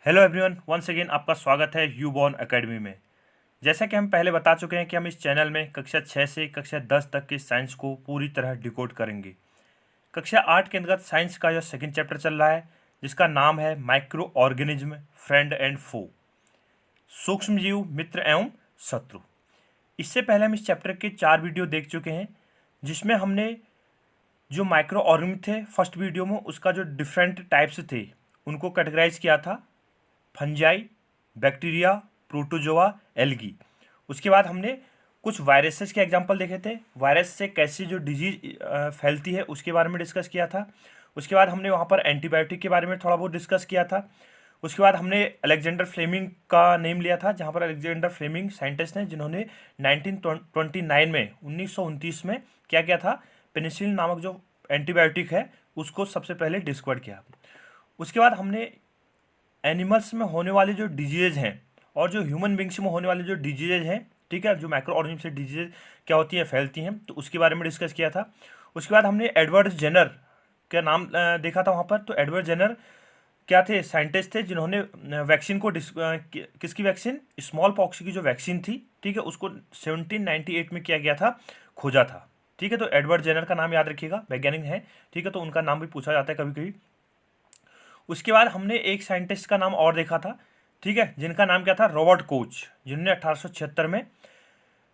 Hello everyone, once again आपका स्वागत है यूबॉर्न एकेडमी में। जैसा कि हम पहले बता चुके हैं कि हम इस चैनल में कक्षा 6 से कक्षा 10 तक के साइंस को पूरी तरह डिकोड करेंगे। कक्षा 8 के अंतर्गत साइंस का जो सेकंड चैप्टर चल रहा है, जिसका नाम है माइक्रो ऑर्गेनिज्म फ्रेंड एंड फो, सूक्ष्म जीव मित्र एवं शत्रु। इससे पहले हम इस चैप्टर के 4 वीडियो देख चुके हैं, जिसमें हमने जो माइक्रो ऑर्गेनिज्म थे फर्स्ट वीडियो में उसका जो डिफरेंट टाइप्स थे उनको कैटेगराइज किया था, फंजाई, बैक्टीरिया, प्रोटोजोआ, एल्गी। उसके बाद हमने कुछ वायरसेस के एग्जांपल देखे थे, वायरस से कैसी जो डिजीज फैलती है उसके बारे में डिस्कस किया था। उसके बाद हमने वहाँ पर एंटीबायोटिक के बारे में थोड़ा बहुत डिस्कस किया था। उसके बाद हमने अलेक्जेंडर फ्लेमिंग का नेम लिया था, जहाँ पर अलेक्जेंडर फ्लेमिंग साइंटिस्ट हैं जिन्होंने 1929 में 1929 में क्या किया था, पेनिसिलिन नामक जो एंटीबायोटिक है उसको सबसे पहले डिस्कवर किया। उसके बाद हमने एनिमल्स में होने वाले जो डिजीज़ हैं और जो ह्यूमन बींग्स में होने वाले जो डिजीज़ हैं, ठीक है, जो माइक्रो ऑर्गेनिज्म से डिजीज़ क्या होती है, फैलती हैं, तो उसके बारे में डिस्कस किया था। उसके बाद हमने एडवर्ड जेनर का नाम देखा था वहाँ पर। तो एडवर्ड जेनर क्या थे, साइंटिस्ट थे जिन्होंने वैक्सीन को किसकी वैक्सीन, स्मॉल पॉक्स की जो वैक्सीन थी, ठीक है, उसको 1798 में किया गया था, खोजा था। ठीक है, तो एडवर्ड जेनर का नाम याद रखिएगा, वैज्ञानिक है, ठीक है, तो उनका नाम भी पूछा जाता है कभी कभी। उसके बाद हमने एक साइंटिस्ट का नाम और देखा था, ठीक है, जिनका नाम क्या था, रॉबर्ट कोच, जिन्होंने 1876 में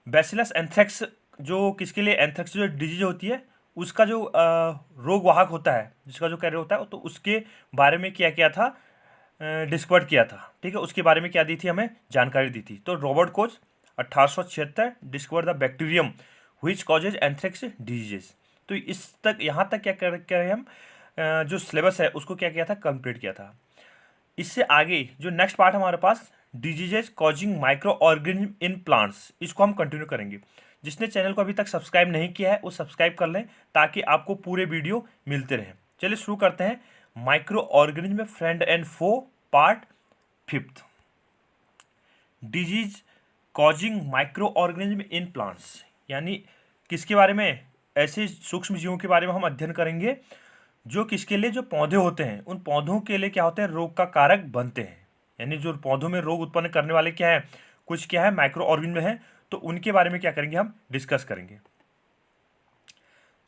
बैसिलस एंथ्रेक्स, जो किसके लिए, एंथ्रेक्स जो डिजीज होती है उसका जो रोग वाहक होता है, जिसका जो कैरियर होता है, तो उसके बारे में क्या किया था, डिस्कवर किया था। ठीक है, उसके बारे में क्या दी थी, हमें जानकारी दी थी। तो Robert Koch 1876 discover the bacterium which causes anthrax diseases. तो इस तक, यहाँ तक क्या कर रहे हैं हम, जो सिलेबस है उसको क्या किया था, कंप्लीट किया था। इससे आगे जो नेक्स्ट पार्ट हमारे पास, diseases causing micro organism in plants, इसको हम कंटिन्यू करेंगे। जिसने चैनल को अभी तक सब्सक्राइब नहीं किया है वो सब्सक्राइब कर लें ताकि आपको पूरे वीडियो मिलते रहें। चलिए शुरू करते हैं। Microorganism friend and foe, part 5, disease causing micro organism in plants, यानी किसके बारे में, ऐसे सूक्ष्म जीवों के बारे में हम अध्ययन करेंगे जो किसके लिए, जो पौधे होते हैं, उन पौधों के लिए क्या होते हैं, रोग का कारक बनते हैं। यानी जो पौधों में रोग उत्पन्न करने वाले क्या है, कुछ क्या है, माइक्रो ऑर्गेनिज्म है, तो उनके बारे में क्या करेंगे, हम डिस्कस करेंगे।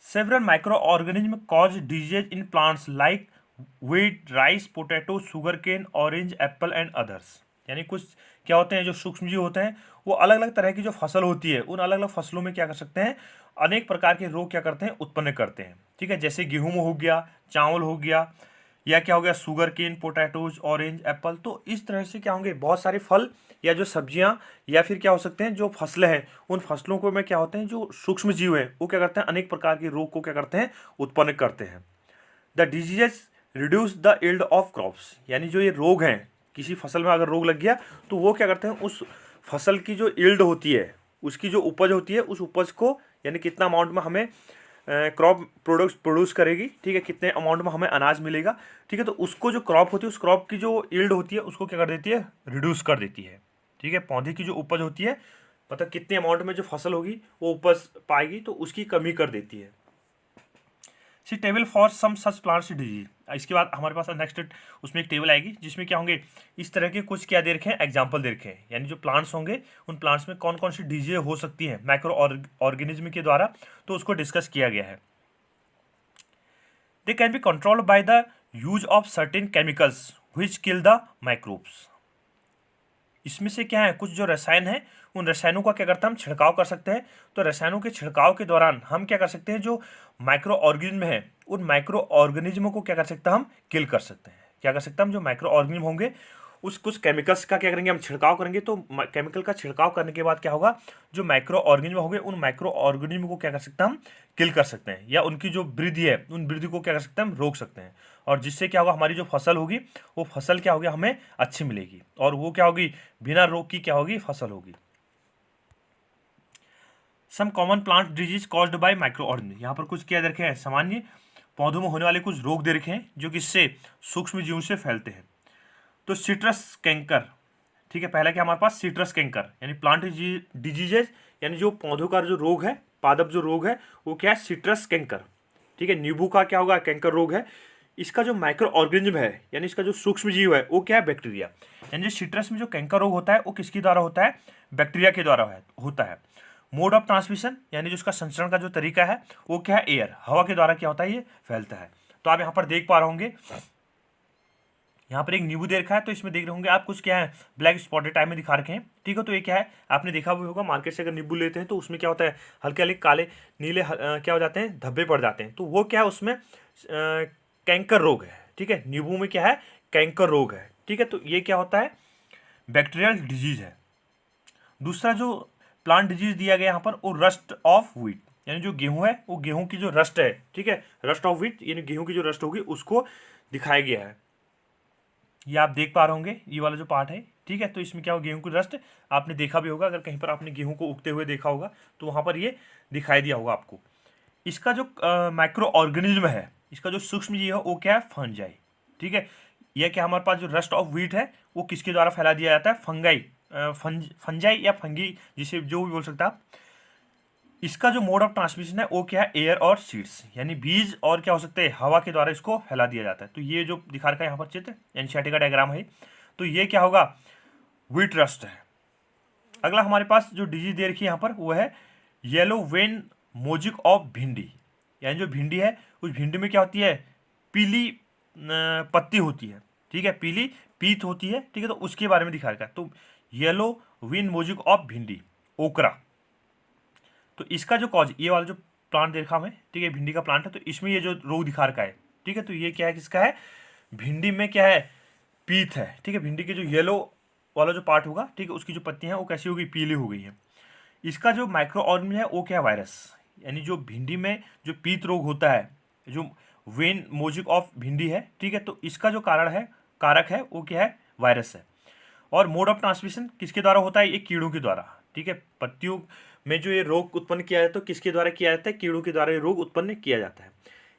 Several microorganism cause disease in plants like wheat, rice, potato, sugarcane, orange, apple and others. यानी कुछ क्या होते हैं, जो सूक्ष्मजीव होते हैं वो अलग अलग तरह की जो फसल होती है उन अलग अलग फसलों में क्या कर सकते हैं, अनेक प्रकार के रोग क्या करते हैं, उत्पन्न करते हैं। ठीक है, जैसे गेहूं हो गया, चावल हो गया, या क्या हो गया, sugarcane, potatoes, orange, apple. तो इस तरह से क्या होंगे, बहुत सारे फल या जो सब्जियां या फिर क्या हो सकते हैं, जो फसलें हैं, उन फसलों को में क्या होते हैं, जो सूक्ष्म जीव है वो क्या करते हैं, अनेक प्रकार के रोग को क्या करते हैं, उत्पन्न करते हैं। The diseases reduce the yield of crops, यानी जो ये रोग हैं, किसी फसल में अगर रोग लग गया तो वो क्या करते हैं, उस फसल की जो यील्ड होती है, उसकी जो उपज होती है, उस उपज को, यानी कितना अमाउंट में हमें क्रॉप प्रोडक्ट्स प्रोड्यूस करेगी, ठीक है, कितने अमाउंट में हमें अनाज मिलेगा, ठीक है, तो उसको जो क्रॉप होती है, उस क्रॉप की जो यील्ड होती है उसको क्या कर देती है, रिड्यूस कर देती है। ठीक है, पौधे की जो उपज होती है, मतलब कितने अमाउंट में जो फसल होगी वो उपज पाएगी, तो उसकी कमी कर देती है। See table for some such plants disease. इसके बाद हमारे पास नेक्स्ट उसमें एक टेबल आएगी जिसमें क्या होंगे, इस तरह के कुछ क्या दे रखे हैं, एग्जाम्पल दे रखे हैं, यानी जो प्लांट्स होंगे उन प्लांट्स में कौन कौन सी डिजीज हो सकती है माइक्रो ऑर्गेनिज्म के द्वारा, तो उसको डिस्कस किया गया है। They can be controlled by the use of certain chemicals which kill the microbes. इसमें से क्या है, कुछ जो रसायन है उन रसायनों का क्या करते हैं, हम छिड़काव कर सकते हैं। तो रसायनों के छिड़काव के दौरान हम क्या कर सकते हैं, जो माइक्रो ऑर्गेनिज्म है उन माइक्रो ऑर्गेनिज्मों को क्या कर सकते हैं, हम किल कर सकते हैं। क्या कर सकते हैं हम, जो माइक्रो ऑर्गेनिज्म होंगे उस कुछ केमिकल्स का क्या करेंगे, हम छिड़काव करेंगे। तो केमिकल का छिड़काव करने के बाद क्या होगा, जो माइक्रो ऑर्गेनिज्म होंगे उन माइक्रो ऑर्गेनिज्म को क्या कर सकते हैं, हम किल कर सकते हैं, या उनकी जो वृद्धि है उन वृद्धि को क्या कर सकते हैं, हम रोक सकते हैं। और जिससे क्या होगा, हमारी जो फसल होगी वो फसल क्या होगी, हमें अच्छी मिलेगी, और वो क्या होगी, बिना रोग की क्या होगी, फसल होगी। Some common plant disease caused by microorganism. यहाँ पर कुछ क्या दे रखे हैं, सामान्य पौधों में होने वाले कुछ रोग दे रखे हैं जो किससे, सूक्ष्म जीवों से फैलते हैं। तो सिट्रस कैंकर, ठीक है, पहला क्या हमारे पास, सिट्रस कैंकर, यानी प्लांट डिजीजेज, यानी जो पौधों का जो रोग है, पादप जो रोग है वो क्या है, सिट्रस कैंकर। ठीक है, नींबू का क्या होगा, कैंकर रोग है, इसका जो माइक्रो ऑर्गेनिज्म है यानी इसका जो सूक्ष्म जीव है वो क्या है, बैक्टीरिया। यानी जो सिट्रस में जो कैंकर रोग होता है वो किसके द्वारा होता है, बैक्टीरिया के द्वारा होता है। मोड ऑफ ट्रांसमिशन यानी जो इसका संचरण का जो तरीका है वो क्या है, एयर, हवा के द्वारा क्या होता है, ये फैलता है। तो आप यहाँ पर देख पा रहे होंगे, यहाँ पर एक नींबू दे रखा है, तो इसमें देख रहे होंगे आप कुछ क्या है, ब्लैक स्पॉटेड टाइप में दिखा रखे हैं, ठीक है। तो ये क्या है, आपने देखा भी होगा मार्केट से अगर नींबू लेते हैं तो उसमें क्या होता है, हल्के हल्के काले नीले क्या हो जाते हैं, धब्बे पड़ जाते हैं। तो वो क्या है, उसमें कैंकर रोग है, ठीक है। नींबू में क्या है, कैंकर रोग है, ठीक है। तो ये क्या होता है, बैक्टीरियल डिजीज है। दूसरा जो प्लांट डिजीज दिया गया यहाँ पर, वो रस्ट ऑफ व्हीट, यानी जो गेहूं है वो गेहूं की जो रस्ट है, ठीक है, रस्ट ऑफ व्हीट यानी गेहूं की जो रस्ट होगी उसको दिखाया गया है। ये आप देख पा रहे होंगे, ये वाला जो पार्ट है, ठीक है। तो इसमें क्या हो, गेहूं की रस्ट आपने देखा भी होगा, अगर कहीं पर आपने गेहूं को उगते हुए देखा होगा तो वहाँ पर ये दिखाई दिया होगा आपको। इसका जो माइक्रो ऑर्गेनिज्म है, इसका जो सूक्ष्म जीव है वो क्या है, फंजाई, ठीक है। यह क्या हमारे पास जो रस्ट ऑफ व्हीट है वो किसके द्वारा फैला दिया जाता है, फंगाई, फंजाई या फंगी, जिसे जो भी बोल सकता है आप। इसका जो मोड ऑफ ट्रांसमिशन है वो क्या है, एयर और सीड्स, यानी बीज और क्या हो सकते हैं, हवा के द्वारा इसको फैला दिया जाता है। तो ये जो दिखा रखा है यहाँ पर चित्र, एनसीईआरटी का डायग्राम है। तो ये क्या होगा, व्हीट रस्ट है। अगला हमारे पास जो डिजीज दे रखी है यहाँ पर वो है येलो वेन मोजिक ऑफ भिंडी, यानी जो भिंडी है उस भिंडी में क्या होती है, पीली पत्ती होती है, ठीक है, पीली पीत होती है, ठीक है। तो उसके बारे में दिखा रखा है। तो येलो वेन मोजिक ऑफ भिंडी, ओकरा। तो इसका जो कॉज, ये वाला जो प्लांट देखा हमें, ठीक है, भिंडी का प्लांट है, तो इसमें ये जो रोग दिखा रखा है, ठीक है। तो ये क्या है, किसका है, भिंडी में क्या है, पीत है, ठीक है। भिंडी के जो येलो वाला जो पार्ट होगा, ठीक है, उसकी जो पत्तियां हैं वो कैसी हो गई, पीली हो गई है। इसका जो माइक्रो ऑर्गेनिज्म है वो क्या है, वायरस, यानी जो भिंडी में जो पीत रोग होता है, जो वेन मोजिक ऑफ भिंडी है, ठीक है। तो इसका जो कारण है, कारक है, वो क्या है, वायरस है। और मोड ऑफ ट्रांसमिशन किसके द्वारा होता है, ये कीड़ों के द्वारा, ठीक है। पत्तियों में जो ये रोग उत्पन्न किया जाता है तो किसके द्वारा किया जाता है, कीड़ों के द्वारा ये रोग उत्पन्न किया जाता है।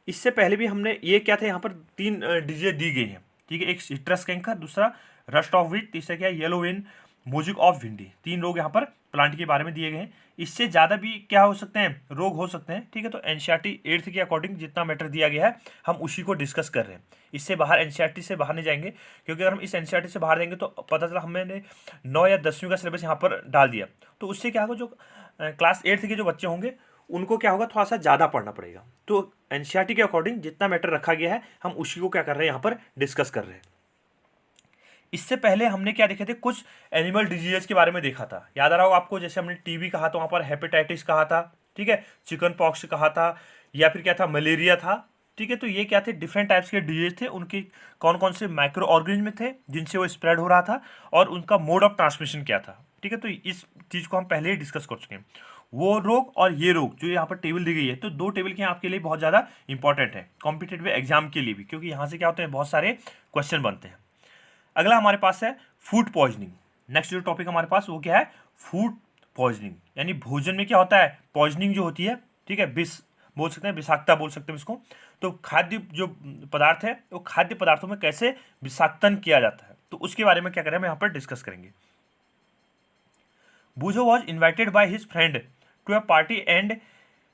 इससे पहले भी हमने ये क्या था, यहाँ पर 3 डिजीज दी गई हैं, ठीक है। एक सिट्रस कैंकर, दूसरा रस्ट ऑफ व्हीट, तीसरा क्या है, येलो वेन मोजिक ऑफ भिंडी। 3 रोग यहाँ पर प्लांट के बारे में दिए गए हैं। इससे ज़्यादा भी क्या हो सकते हैं, रोग हो सकते हैं, ठीक है। तो एनसीईआरटी 8th के अकॉर्डिंग जितना मैटर दिया गया है हम उसी को डिस्कस कर रहे हैं। इससे बाहर एनसीईआरटी से बाहर नहीं जाएंगे, क्योंकि अगर हम इस एनसीईआरटी से बाहर जाएंगे तो पता चला हमने 9 या 10वीं का सिलेबस यहाँ पर डाल दिया, तो उससे क्या होगा, जो क्लास 8th के जो बच्चे होंगे उनको क्या होगा, थोड़ा सा ज़्यादा पढ़ना पड़ेगा। तो एनसीईआरटी के अकॉर्डिंग जितना मैटर रखा गया है हम उसी को क्या कर रहे हैं, यहाँ पर डिस्कस कर रहे हैं। इससे पहले हमने क्या देखे थे, कुछ एनिमल डिजीजेस के बारे में देखा था, याद आ रहा होगा आपको। जैसे हमने टीबी कहा तो वहाँ पर हेपेटाइटिस कहा था, ठीक है, चिकन पॉक्स कहा था, या फिर क्या था, मलेरिया था, ठीक है। तो ये क्या थे, डिफरेंट टाइप्स के डिजीज थे, उनके कौन कौन से माइक्रो ऑर्गेनिज्म थे जिनसे वो स्प्रेड हो रहा था, और उनका मोड ऑफ ट्रांसमिशन क्या था, ठीक है। तो इस चीज़ को हम पहले ही डिस्कस कर चुके हैं। वो रोग और ये रोग जो यहाँ पर टेबल दी गई है, तो 2 टेबल के आपके लिए बहुत ज़्यादा इंपॉर्टेंट है कॉम्पिटेटिव एग्जाम के लिए भी, क्योंकि यहाँ से क्या होते हैं, बहुत सारे क्वेश्चन बनते हैं। अगला हमारे पास है फूड पॉइजनिंग। नेक्स्ट जो टॉपिक हमारे पास वो क्या है, फूड पॉइजनिंग, यानी भोजन में क्या होता है, पॉइजनिंग जो होती है, ठीक है, विष बोल सकते हैं, विषाक्तता बोल सकते हैं इसको। तो खाद्य जो पदार्थ है वो खाद्य पदार्थों में कैसे विषाक्तन किया जाता है, तो उसके बारे में क्या करें, हम यहाँ पर डिस्कस करेंगे। Boojho was invited by his friend to a party and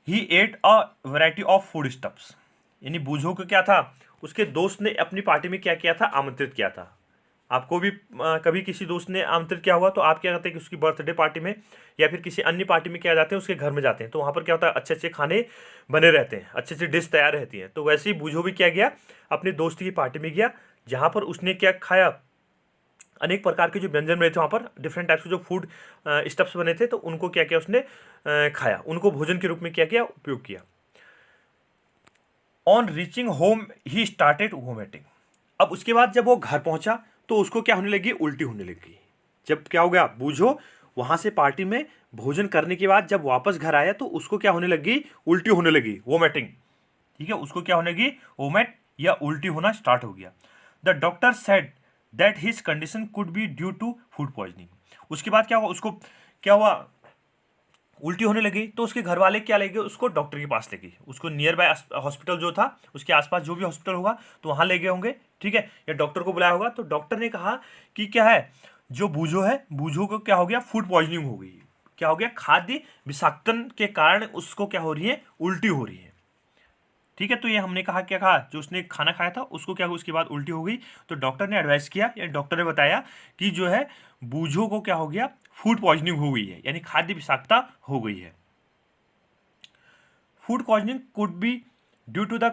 he ate a variety of food stuffs. यानी बूझो को क्या था, उसके दोस्त ने अपनी पार्टी में क्या किया था, आमंत्रित किया था। आपको भी कभी किसी दोस्त ने आमंत्रित किया हुआ तो आप क्या करते हैं कि उसकी बर्थडे पार्टी में या फिर किसी अन्य पार्टी में क्या जाते हैं, उसके घर में जाते हैं। तो वहाँ पर क्या होता है, अच्छे अच्छे खाने बने रहते हैं, अच्छी अच्छी डिश तैयार रहती हैं। तो वैसे ही बूझो भी क्या गया, अपने दोस्त की पार्टी में गया, जहाँ पर उसने क्या खाया, अनेक प्रकार के जो व्यंजन बने थे, वहाँ पर डिफरेंट टाइप्स के जो फूड स्टफ्स बने थे, तो उनको क्या किया उसने, खाया, उनको भोजन के रूप में क्या किया, उपयोग किया। On reaching home he started vomiting. अब उसके बाद जब वो घर पहुंचा तो उसको क्या होने लगी, उल्टी होने लगी। जब क्या हो गया, बूझो वहां से पार्टी में भोजन करने के बाद जब वापस घर आया तो उसको क्या होने लगी, उल्टी होने लगी, वोमिटिंग, ठीक है। उसको क्या होने लगी, वोमिट या उल्टी होना स्टार्ट हो गया। The doctor said that his condition could be due to food poisoning. उसके बाद क्या हुआ, उसको क्या हुआ, उल्टी होने लगी। तो उसके घर वाले क्या ले गए, उसको डॉक्टर के पास ले गए, उसको नियर बाय हॉस्पिटल जो था उसके आसपास जो भी हॉस्पिटल होगा तो वहाँ ले गए होंगे, ठीक है, या डॉक्टर को बुलाया होगा। तो डॉक्टर ने कहा कि क्या है, जो बूझो है, बूझो को क्या हो गया, फूड पॉइजनिंग हो गई, क्या हो गया, खाद्य विषाक्तन के कारण उसको क्या हो रही है, उल्टी हो रही है। ठीक है। तो ये हमने कहा, क्या कहा, जो उसने खाना खाया था उसको क्या हुआ, उसके बाद उल्टी हो गई, तो डॉक्टर ने एडवाइस किया या डॉक्टर ने बताया कि जो है बूझो को क्या हो गया, फूड पॉइजनिंग हो गई है, यानी खाद्य विषाक्तता हो गई है। Food poisoning could be due to the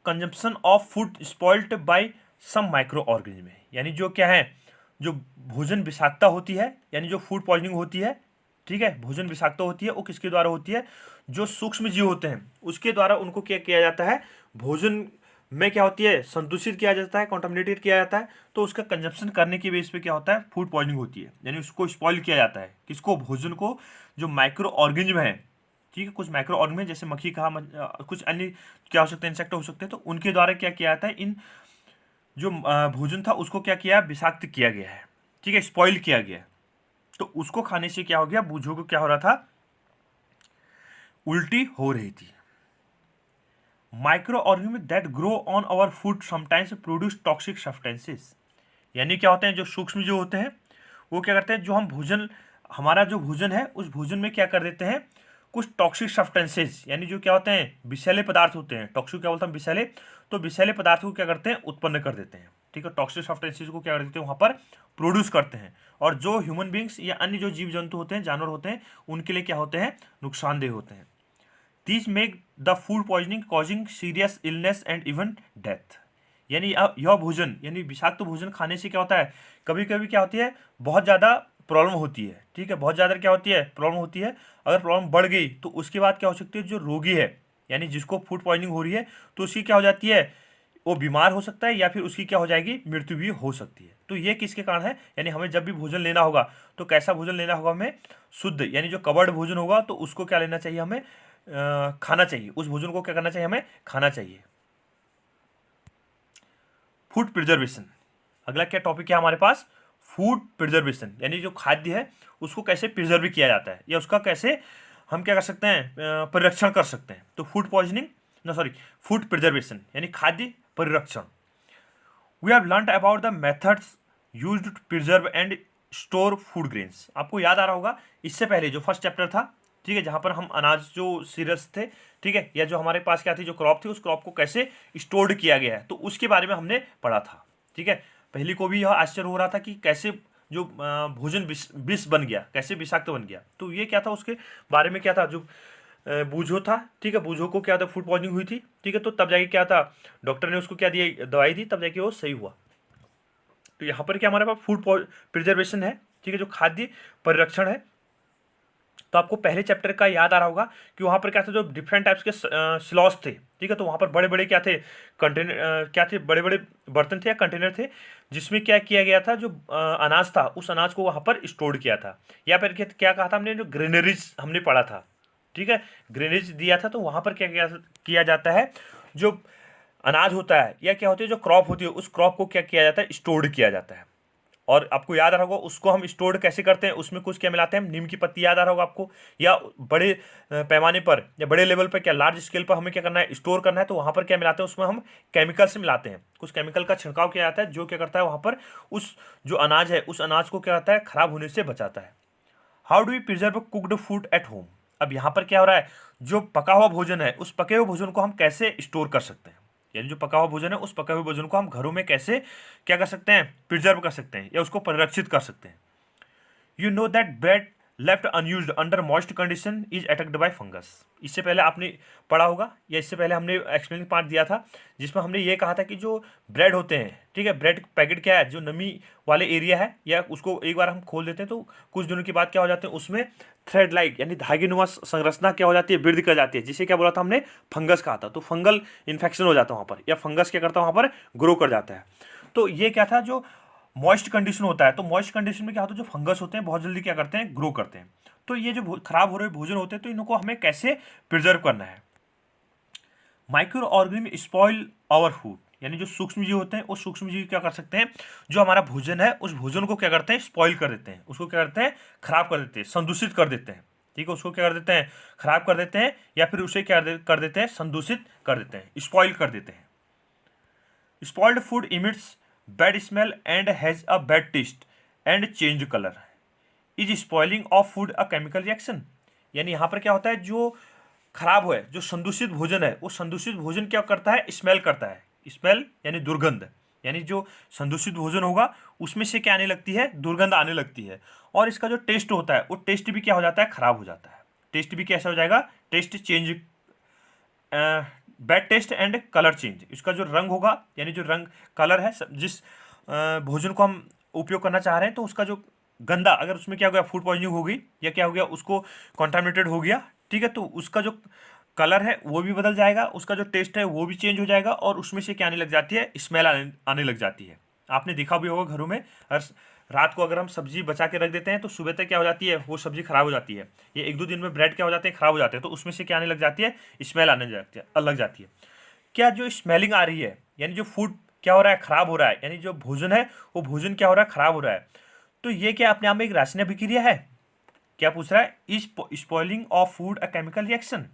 consumption of food spoiled by some microorganism, यानी जो क्या है, जो भोजन विषाक्तता होती है, यानी जो फूड पॉइजनिंग होती है, ठीक है, भोजन विषाक्तता होती है, वो किसके द्वारा होती है, जो सूक्ष्म जीव होते हैं उसके द्वारा उनको क्या किया जाता है, भोजन में क्या होती है, संदूषित किया जाता है, कॉन्टामिनेटेड किया जाता है, तो उसका कंजप्शन करने की बेस पे क्या होता है, फूड पॉइजनिंग होती है, यानी उसको स्पॉइल किया जाता है, किसको, भोजन को, जो माइक्रो ऑर्गेनिज्म है, ठीक है, कुछ माइक्रो ऑर्गेनिज्म जैसे मक्खी कहा, कुछ अन्य क्या हो सकते हैं, इंसेक्ट हो सकते हैं, तो उनके द्वारा क्या किया जाता है, इन जो भोजन था उसको क्या किया, विषाक्त किया गया है, ठीक है, स्पॉइल किया गया है। तो उसको खाने से क्या हो गया, बूझों को क्या हो रहा था, उल्टी हो रही थी। Microorganism that grow on our food sometimes produce toxic substances, यानी क्या होते हैं, जो सूक्ष्म जो होते हैं वो क्या करते हैं, जो हम भोजन, हमारा जो भोजन है उस भोजन में क्या कर देते हैं, कुछ टॉक्सिक सब्सटेंसेस, यानी जो क्या होते हैं, विषैले पदार्थ होते हैं, टॉक्सिक क्या बोलते हैं, विषैले, तो विषैले पदार्थ को क्या करते हैं, उत्पन्न कर देते हैं, ठीक है, टॉक्सिक सब्सटेंसेस को क्या कर देते हैं, वहाँ पर प्रोड्यूस करते हैं, और जो ह्यूमन बींग्स या अन्य जो जीव जंतु होते हैं, जानवर होते हैं, उनके लिए क्या होते हैं, नुकसानदेह होते हैं। This make the food poisoning causing serious illness and even death, यानी यह भोजन, यानी विषाक्त भोजन खाने से क्या होता है, कभी कभी क्या होती है, बहुत ज़्यादा प्रॉब्लम होती है, ठीक है, बहुत ज़्यादा क्या होती है, प्रॉब्लम होती है। अगर प्रॉब्लम बढ़ गई तो उसके बाद क्या हो सकती है, जो रोगी है, यानी जिसको फूड पॉइजनिंग हो रही है, तो उसकी क्या हो जाती है, वो बीमार हो सकता है, या फिर उसकी क्या हो जाएगी, मृत्यु भी हो सकती है। तो ये किसके कारण है, यानी हमें जब भी भोजन लेना होगा तो कैसा भोजन लेना होगा, हमें शुद्ध, यानी जो कवर्ड भोजन होगा तो उसको क्या लेना चाहिए, हमें खाना चाहिए, उस भोजन को क्या करना चाहिए, हमें खाना चाहिए। फूड प्रिजर्वेशन, अगला क्या टॉपिक है हमारे पास, फूड प्रिजर्वेशन, यानी जो खाद्य है उसको कैसे प्रिजर्व किया जाता है, या उसका कैसे हम क्या कर सकते हैं, परिरक्षण कर सकते हैं। तो food poisoning, no sorry, food preservation यानी खाद्य परिरक्षण। We have learn about the methods used to preserve and store food grains. आपको याद आ रहा होगा, इससे पहले जो फर्स्ट चैप्टर था, ठीक है, जहाँ पर हम अनाज जो सीरियल्स थे, ठीक है, या जो हमारे पास क्या थी, जो क्रॉप थी, उस क्रॉप को कैसे स्टोर्ड किया गया है, तो उसके बारे में हमने पढ़ा था, ठीक है। पहली को भी यह आश्चर्य हो रहा था कि कैसे जो भोजन विष बन गया, कैसे विषाक्त बन गया। तो ये क्या था, उसके बारे में क्या था, जो बूझो था, ठीक है, बूझो को क्या था, फूड पॉइजनिंग हुई थी, ठीक है, तो तब जाके क्या था, डॉक्टर ने उसको क्या दिया, दवाई दी, तब जाके वो सही हुआ। तो यहाँ पर क्या हमारे पास फूड प्रिजर्वेशन है, ठीक है, जो खाद्य परिरक्षण है। तो आपको पहले चैप्टर का याद आ रहा होगा कि वहाँ पर क्या था, जो डिफरेंट टाइप्स के स्लॉस थे, ठीक है, तो वहाँ पर बड़े बड़े क्या थे, कंटेनर क्या थे, बड़े बड़े बर्तन थे या कंटेनर थे, जिसमें क्या किया गया था, जो अनाज था उस अनाज को वहाँ पर स्टोर किया था। या फिर क्या कहा था हमने, जो ग्रेनरीज हमने पढ़ा था, ठीक है, ग्रेनेज दिया था, तो वहाँ पर क्या किया जाता है, जो अनाज होता है या क्या होती है, जो क्रॉप होती है, उस क्रॉप को क्या किया जाता है, स्टोर्ड किया जाता है। और आपको याद आ रहा होगा उसको हम स्टोर कैसे करते हैं, उसमें कुछ क्या मिलाते हैं, नीम की पत्ती, याद आ रहा होगा आपको, या बड़े पैमाने पर या बड़े लेवल पर, क्या लार्ज स्केल पर हमें क्या करना है, स्टोर करना है, तो वहाँ पर क्या मिलाते हैं, उसमें हम केमिकल से मिलाते हैं, कुछ केमिकल का छिड़काव किया जाता है, जो क्या करता है, वहाँ पर उस जो अनाज है उस अनाज को क्या करता है, खराब होने से बचाता है। How do we preserve cooked food at home. अब यहाँ पर क्या हो रहा है, जो पका हुआ भोजन है, उस पके हुए भोजन को हम कैसे स्टोर कर सकते हैं, यानी जो पका हुआ भोजन है उस पके हुए भोजन को हम घरों में कैसे क्या कर सकते हैं, प्रिजर्व कर सकते हैं या उसको परिरक्षित कर सकते हैं। You know that bread left unused under moist condition is attacked by fungus. इससे पहले आपने पढ़ा होगा, या इससे पहले हमने एक्सप्लेनिंग पार्ट दिया था, जिसमें हमने ये कहा था कि जो ब्रेड होते हैं, ठीक है, ब्रेड पैकेट क्या है, जो नमी वाले एरिया है, या उसको एक बार हम खोल देते हैं तो कुछ दिनों के बाद क्या हो जाते हैं, उसमें थ्रेड लाइक यानी धागेनुमा संरचना क्या हो जाती है, वृद्धि कर जाती है, जिसे क्या बोला था हमने, फंगस कहा था। तो फंगल इन्फेक्शन हो जाता है वहाँ पर, या फंगस क्या करता है, वहाँ पर ग्रो कर जाता है। तो ये क्या था, जो मॉइस्ट कंडीशन होता है, तो मॉइस्ट कंडीशन में क्या होता है, जो फंगस होते हैं बहुत जल्दी क्या करते हैं, ग्रो करते हैं। तो ये जो खराब हो रहे भोजन होते हैं, तो इनको हमें कैसे प्रिजर्व करना है। Microorganism spoil our food, यानी जो सूक्ष्म जीव होते हैं, वो सूक्ष्म जीव क्या कर सकते हैं, जो हमारा भोजन है उस भोजन को क्या करते हैं, स्पॉइल कर देते हैं, उसको क्या करते हैं, खराब कर देते हैं, संदूषित कर देते हैं, ठीक है, उसको क्या कर देते हैं, खराब कर देते हैं, या फिर उसे क्या कर देते हैं, संदूषित कर देते हैं, स्पॉइल कर देते हैं। Spoiled food emits bad smell and has a bad taste and change colour. Is spoiling of food a chemical reaction, यानी यहाँ पर क्या होता है, जो खराब हुआ है, जो संदूषित भोजन है, वो संदूषित भोजन क्या करता है, स्मेल करता है। स्मेल यानी दुर्गंध, यानी जो संदूषित भोजन होगा उसमें से क्या आने लगती है, दुर्गंध आने लगती है। और इसका जो टेस्ट होता है वो टेस्ट भी क्या हो जाता है, खराब हो जाता है। टेस्ट भी कैसा हो जाएगा, taste change, bad taste and colour change. इसका जो रंग होगा, यानी जो रंग कलर है, जिस भोजन को हम उपयोग करना चाह रहे हैं, तो उसका जो गंदा, अगर उसमें क्या हो गया, फूड पॉइजनिंग हो गई या क्या हो गया, उसको कॉन्टामिनेटेड हो गया, ठीक है, तो उसका जो कलर है वो भी बदल जाएगा, उसका जो टेस्ट है वो भी चेंज हो जाएगा, और उसमें से क्या आने लग जाती है, स्मेल आने लग जाती है। आपने देखा भी होगा घरों में, हर रात को अगर हम सब्जी बचा के रख देते हैं तो सुबह तक क्या हो जाती है, वो सब्जी खराब हो जाती है। ये एक दो दिन में ब्रेड क्या हो जाते हैं, खराब हो जाते हैं, तो उसमें से क्या आने लग जाती है, स्मेल आने लग जाती है। क्या जो स्मेलिंग आ रही है, यानी जो फूड क्या हो रहा है, खराब हो रहा है, यानी जो भोजन है वो भोजन क्या हो रहा है, खराब हो रहा है, तो ये क्या अपने आप में एक रासायनिक अभिक्रिया है? क्या पूछ रहा है, is spoiling of food a chemical reaction,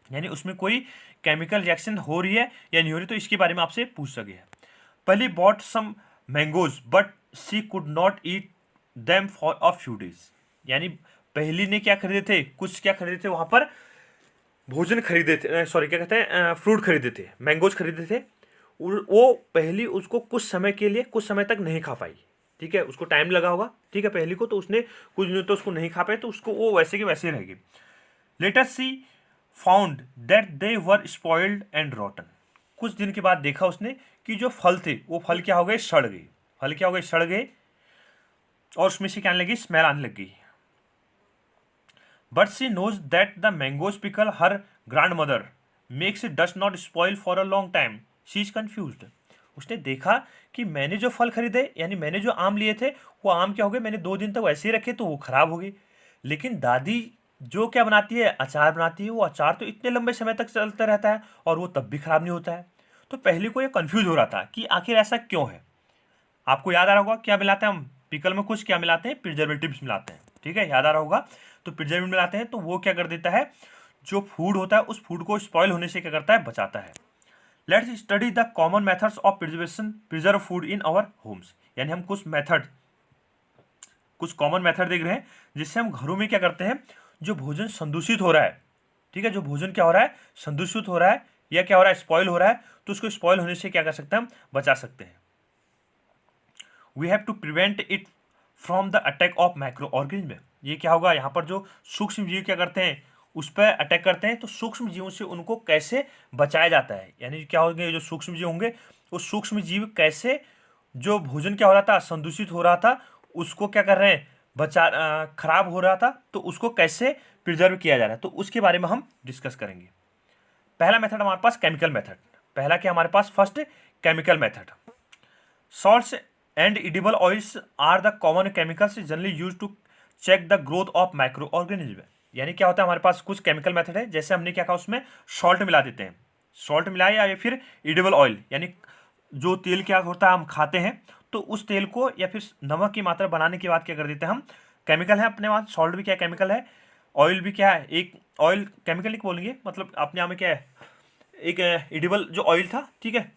यानी उसमें कोई केमिकल रिएक्शन हो रही है या नहीं हो रही, तो इसके बारे में आपसे पूछ सके। पहले bought some mangoes but she could not eat them for a few days, यानी पहली ने क्या खरीदे थे, कुछ क्या खरीदे थे वहां पर, भोजन खरीदे थे, सॉरी क्या कहते हैं, फ्रूट खरीदे थे, मैंगोज खरीदे थे। वो पहली उसको कुछ समय के लिए, कुछ समय तक नहीं खा पाई, ठीक है, उसको टाइम लगा होगा, ठीक है, पहली को, तो उसने कुछ दिनों तो उसको नहीं खा पाए, तो उसको वो वैसे के वैसे रहेगी। Later she found that they were spoiled and rotten, कुछ दिन के बाद देखा उसने कि जो फल थे वो फल क्या हो गए, सड़ गए, फल क्या हो गए, सड़ गए, और उसमें से क्या आने लगी, स्मेल आने लग गई। But she knows that the mangoes pickle her grandmother makes it does not spoil for a long time, she is confused. उसने देखा कि मैंने जो फल खरीदे, यानी मैंने जो आम लिए थे, वो आम क्या हो गए, मैंने 2 दिन तक वैसे ही रखे तो वो खराब हो गई। लेकिन दादी जो क्या बनाती है, अचार बनाती है, वो अचार तो इतने लंबे समय तक चलता रहता है और वो तब भी खराब नहीं होता है। तो पहले को ये कंफ्यूज हो रहा था कि आखिर ऐसा क्यों है। आपको याद आ रहा होगा क्या मिलाते हैं हम पिकल में, कुछ क्या मिलाते हैं, प्रिजर्वेटिव्स मिलाते हैं, ठीक है, याद आ रहा होगा। तो प्रिजर्वेटिव मिलाते हैं तो वो क्या कर देता है, जो फूड होता है उस फूड को स्पॉइल होने से क्या करता है, बचाता है। Let's study the common methods of preservation preserve food in our homes, यानी हम कुछ कॉमन मेथड देख रहे हैं जिससे हम घरों में क्या करते हैं, जो भोजन संदूषित हो रहा है, ठीक है, जो भोजन क्या हो रहा है, संदूषित हो रहा है या क्या हो रहा है, स्पॉइल हो रहा है, तो उसको स्पॉइल होने से क्या कर सकते हैं, हम बचा सकते हैं। We have to prevent it from the attack of microorganism. ये क्या होगा, यहाँ पर जो सूक्ष्म जीव क्या करते हैं, उस पर अटैक करते हैं, तो सूक्ष्म जीवों से उनको कैसे बचाया जाता है, यानी क्या होंगे, जो सूक्ष्म जीव होंगे, वो सूक्ष्म जीव कैसे, जो भोजन क्या हो रहा था, संदूषित हो रहा था, उसको क्या कर रहे हैं, खराब हो रहा था, तो उसको कैसे प्रिजर्व किया जा रहा है, तो उसके बारे में हम डिस्कस करेंगे। पहला मेथड हमारे पास केमिकल मेथड, पहला क्या हमारे पास, first chemical method. Salts and edible oils are the common chemicals generally used to check the growth of microorganism। यानी क्या होता है, हमारे पास कुछ केमिकल मेथड है, जैसे हमने क्या कहा, उसमें सॉल्ट मिला देते हैं, सॉल्ट मिलाया, या फिर एडिबल ऑयल, यानी जो तेल क्या होता है हम खाते हैं, तो उस तेल को या फिर नमक की मात्रा बनाने के बाद क्या कर देते हैं हम, केमिकल है अपने पास, सॉल्ट भी क्या केमिकल है, ऑयल भी क्या है, एक ऑयल केमिकल नहीं बोलेंगे, मतलब अपने यहाँ में क्या है, एक एडिबल जो ऑयल था, ठीक है,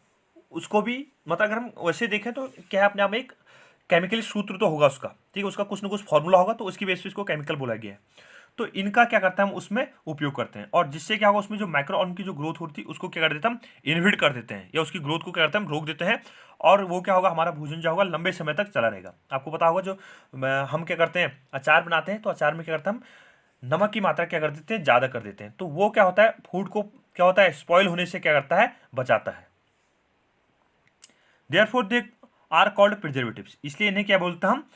उसको भी, मतलब अगर हम वैसे देखें तो क्या है, अपने आप में एक केमिकली सूत्र तो होगा उसका, ठीक है, उसका कुछ ना कुछ फॉर्मूला होगा, तो उसकी बेसिस पे इसको केमिकल बोला गया है। तो इनका क्या करता है, हम उसमें उपयोग करते हैं, और जिससे क्या होगा, उसमें जो माइक्रो ऑर्गन की जो ग्रोथ होती है उसको क्या कर देते हैं, हम इनहिबिट कर देते हैं, या उसकी ग्रोथ को क्या करते हैं, हम रोक देते हैं, और वो क्या होगा, हमारा भोजन जो होगा लंबे समय तक चला रहेगा। आपको पता होगा जो हम क्या करते हैं, अचार बनाते हैं, तो अचार में क्या करते हैं, हम नमक की मात्रा क्या कर देते हैं, ज़्यादा कर देते हैं, तो वो क्या होता है, फूड को क्या होता है, स्पॉइल होने से क्या करता है, बचाता है। Therefore they are called preservatives, इसलिए इन्हें क्या बोलते हैं, हम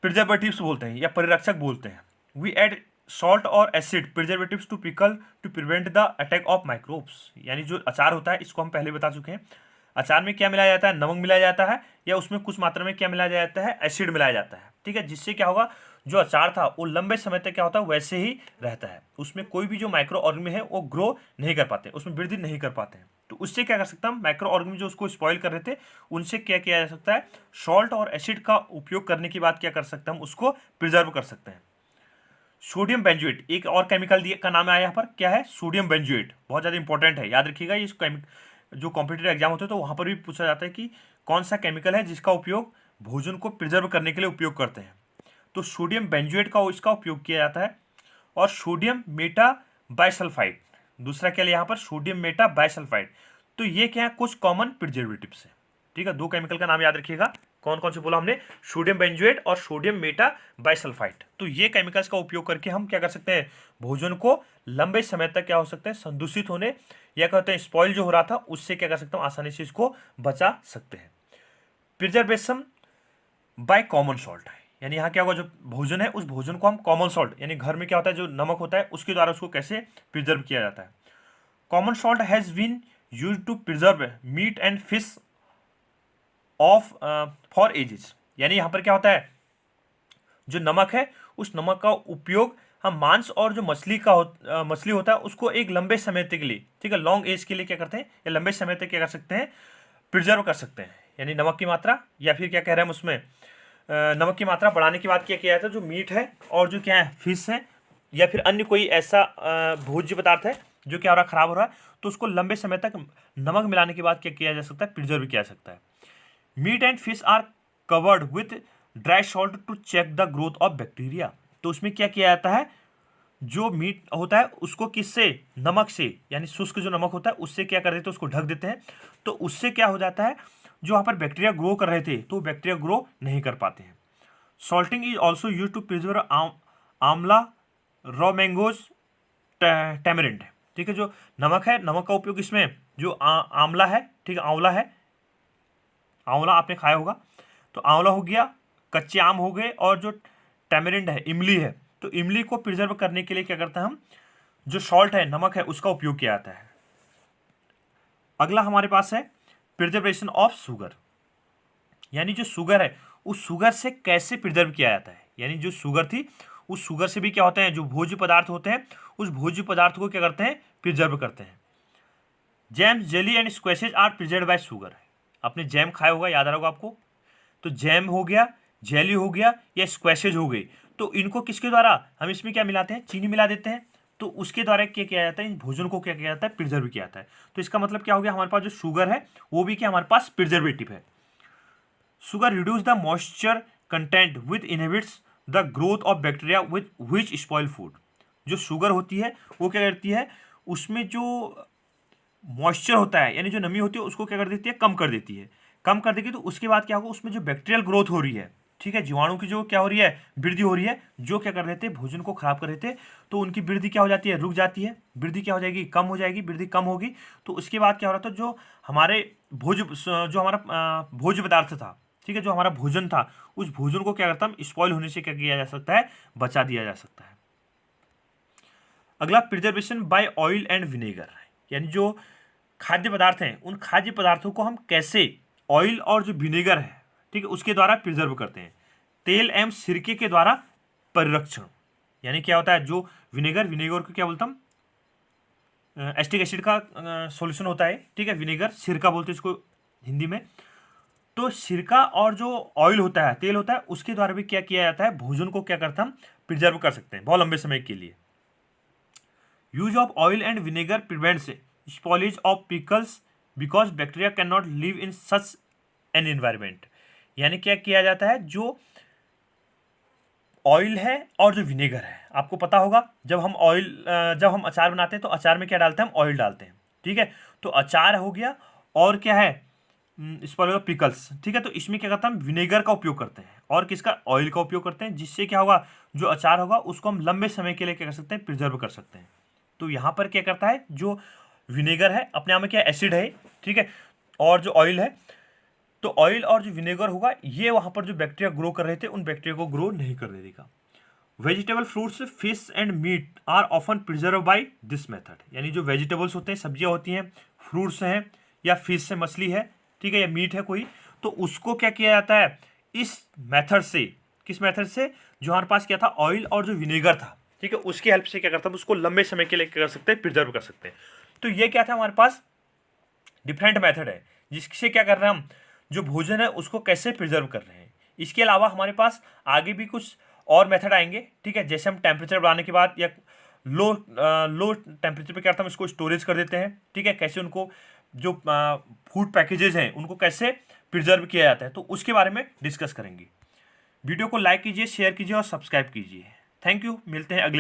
प्रिजर्वेटिव्स बोलते हैं या परिरक्षक बोलते हैं। वी एड सॉल्ट और acid preservatives to pickle to prevent the attack of microbes, यानी जो अचार होता है, इसको हम पहले बता चुके हैं, अचार में क्या मिलाया जाता है, नमक मिलाया जाता है, या उसमें कुछ मात्रा में क्या मिलाया जाता है, एसिड मिलाया जाता है, ठीक है, जिससे क्या होगा, जो अचार था वो लंबे समय तक क्या होता है, वैसे ही रहता है, उसमें कोई भी जो माइक्रो ऑर्गेनिज्म है वो ग्रो नहीं कर पाते, उसमें वृद्धि नहीं कर पाते हैं। तो उससे क्या कर सकता है, माइक्रो ऑर्गेनिज्म जो उसको स्पॉइल कर रहे थे, उनसे क्या किया जा सकता है, सॉल्ट और एसिड का उपयोग करने के बाद क्या कर सकते हैं, हम उसको प्रिजर्व कर सकते हैं। सोडियम बेंजोएट एक और केमिकल का नाम है, यहाँ पर क्या है, सोडियम बेंजोएट, बहुत ज़्यादा इंपॉर्टेंट है, याद रखिएगा, ये जो कॉम्पिटेटिव एग्जाम होते हैं तो वहाँ पर भी पूछा जाता है कि कौन सा केमिकल है जिसका उपयोग भोजन को प्रिजर्व करने के लिए उपयोग करते हैं, तो सोडियम बेंजोएट का इसका उपयोग किया जाता है। और सोडियम मेटा बाइसल्फाइड, दूसरा क्या लिया यहाँ पर सोडियम मेटा बाइसल्फाइड। तो ये क्या है, कुछ कॉमन प्रिजर्वेटिव्स है। ठीक है, दो केमिकल का नाम याद रखिएगा, कौन कौन से बोला हमने, सोडियम बेंजोएट और सोडियम मेटा बाइसल्फाइड। तो ये केमिकल्स का उपयोग करके हम क्या कर सकते हैं, भोजन को लंबे समय तक क्या हो सकते हैं, संदूषित होने या कहते हैं स्पॉइल जो हो रहा था उससे क्या कर सकते हैं, आसानी से इसको बचा सकते हैं। प्रिजर्वेशन बाय कॉमन सॉल्ट है, यानी यहाँ क्या होगा, जो भोजन है उस भोजन को हम कॉमन सॉल्ट, यानी घर में क्या होता है जो नमक होता है उसके द्वारा उसको कैसे प्रिजर्व किया जाता है। Common salt has been used to preserve meat and fish of for ages, यानी यहाँ पर क्या होता है, जो नमक है उस नमक का उपयोग हम मांस और जो मछली होता है उसको एक लंबे समय तक के लिए, ठीक है, लॉन्ग एज के लिए क्या करते हैं, या लंबे समय तक क्या कर सकते हैं, प्रिजर्व कर सकते हैं। यानी नमक की मात्रा, या फिर क्या कह रहे हैं हम उसमें, नमक की मात्रा बढ़ाने की बात क्या किया जाता है, जो मीट है और जो क्या है फिश है या फिर अन्य कोई ऐसा भोज्य पदार्थ है जो क्या हो रहा है, खराब हो रहा है, तो उसको लंबे समय तक नमक मिलाने के बाद क्या किया जा सकता है, प्रिजर्व किया जा सकता है। Meat and fish are covered with dry salt to check the growth of bacteria. तो उसमें क्या किया जाता है, जो मीट होता है उसको किससे, नमक से, यानी शुष्क जो नमक होता है उससे क्या कर देते हैं, उसको ढक देते हैं। तो उससे क्या हो जाता है, जो वहाँ पर बैक्टीरिया ग्रो कर रहे थे तो बैक्टीरिया ग्रो नहीं कर पाते हैं। Salting is also use to preserve amla, raw mangoes, tamarind. ठीक है, जो नमक है, नमक का उपयोग इसमें जो आंवला है, ठीक है, आंवला है, आंवला आपने खाया होगा, तो आंवला हो गया, कच्चे आम हो गए, और जो टैमरिंड है, इमली है, तो इमली को प्रिजर्व करने के लिए क्या करते हैं हम, जो सॉल्ट है, नमक है, उसका उपयोग किया जाता है। अगला हमारे पास है प्रिजर्वेशन ऑफ शुगर, यानी जो शुगर है उस शुगर से कैसे प्रिजर्व किया जाता है, यानी जो शुगर थी उस शुगर से भी क्या होते हैं, जो भोज्य पदार्थ होते हैं उस भोज्य पदार्थ को क्या करते हैं, प्रिजर्व करते हैं। Jam, jelly and squashes are preserve by sugar. आपने जैम खाया होगा, याद आ रहा होगा आपको, तो जैम हो गया, जेली हो गया, या स्क्वैशेज हो गई, तो इनको किसके द्वारा, हम इसमें क्या मिलाते हैं, चीनी मिला देते हैं, तो उसके द्वारा क्या किया जाता है, इन भोजन को क्या किया जाता है, प्रिजर्व किया जाता है। तो इसका मतलब क्या हो गया, हमारे पास जो शुगर है वो भी क्या हमारे पास प्रिजर्वेटिव है। Sugar reduce the moisture content with inhibits the growth of bacteria with which spoil food. जो शुगर होती है वो क्या करती है, उसमें जो मॉइस्चर होता है, यानी जो नमी होती है उसको क्या कर देती है, कम कर देती है, कम कर देगी। तो उसके बाद क्या होगा, उसमें जो बैक्टीरियल ग्रोथ हो रही है, ठीक है, जीवाणु की जो क्या हो रही है, वृद्धि हो रही है, जो क्या कर रहे थे, भोजन को खराब कर रहे थे, तो उनकी वृद्धि क्या हो जाती है, रुक जाती है, वृद्धि क्या हो जाएगी, कम हो जाएगी, वृद्धि कम होगी। तो उसके बाद क्या हो रहा था, जो हमारे जो हमारा भोज्य पदार्थ था, ठीक है, जो हमारा भोजन था, उस भोजन को क्या करता हम, स्पॉइल होने से क्या किया जा सकता है, बचा दिया जा सकता है। अगला preservation by oil and vinegar, यानी जो खाद्य पदार्थ हैं उन खाद्य पदार्थों को हम कैसे ऑयल और जो विनेगर है, ठीक है, उसके द्वारा प्रिजर्व करते हैं। तेल एवं सिरके के द्वारा परिरक्षण, यानी क्या होता है, जो विनेगर को क्या बोलता हम, एस्टिक एसिड का सॉल्यूशन होता है, ठीक है, विनेगर, सिरका बोलते हैं इसको हिंदी में। तो सिरका और जो ऑयल होता है, तेल होता है, उसके द्वारा भी क्या किया जाता है, भोजन को क्या करता हम, प्रिजर्व कर सकते हैं बहुत लंबे समय के लिए। Use of oil and vinegar prevents spoilage of pickles because bacteria can not live in such an environment. यानी क्या किया जाता है, जो ऑयल है और जो विनेगर है, आपको पता होगा जब हम अचार बनाते हैं तो अचार में क्या डालते हैं, हम ऑयल डालते हैं, ठीक है, तो अचार हो गया, और क्या है, इस पर पिकल्स, ठीक है, तो इसमें क्या करते हैं, हम विनेगर का उपयोग करते हैं और किसका, ऑयल का उपयोग करते हैं, जिससे क्या होगा, जो अचार होगा उसको हम लंबे समय के लिए क्या कर सकते हैं, प्रिजर्व कर सकते हैं। तो यहाँ पर क्या करता है, जो विनेगर है अपने आप में क्या एसिड है, ठीक है, और जो ऑयल है, तो ऑयल और जो विनेगर होगा ये वहाँ पर जो बैक्टीरिया ग्रो कर रहे थे उन बैक्टीरिया को ग्रो नहीं करने देगा। Vegetable, fruits, fish and meat are often preserve by this method, यानी जो वेजिटेबल्स होते हैं, सब्जियां होती हैं, फ्रूट्स हैं, या फिश है, मछली है, ठीक है, या मीट है कोई, तो उसको क्या किया जाता है, इस मेथड से, किस मेथड से, जो हमारे पास क्या था, ऑयल और जो विनेगर था, ठीक है, उसकी हेल्प से क्या करता है, उसको लंबे समय के लिए क्या कर सकते हैं, प्रिजर्व कर सकते हैं। तो ये क्या था, हमारे पास डिफरेंट मेथड है जिससे क्या कर रहे हैं हम, जो भोजन है उसको कैसे प्रिजर्व कर रहे हैं। इसके अलावा हमारे पास आगे भी कुछ और मेथड आएंगे, ठीक है, जैसे हम टेम्परेचर बढ़ाने के बाद या लो टेम्परेचर पे क्या करते हैं, हम इसको स्टोरेज कर देते हैं, ठीक है, कैसे उनको जो फूड पैकेजेस हैं उनको कैसे प्रिजर्व किया जाता है, तो उसके बारे में डिस्कस करेंगे। वीडियो को लाइक कीजिए, शेयर कीजिए और सब्सक्राइब कीजिए। थैंक यू, मिलते हैं अगले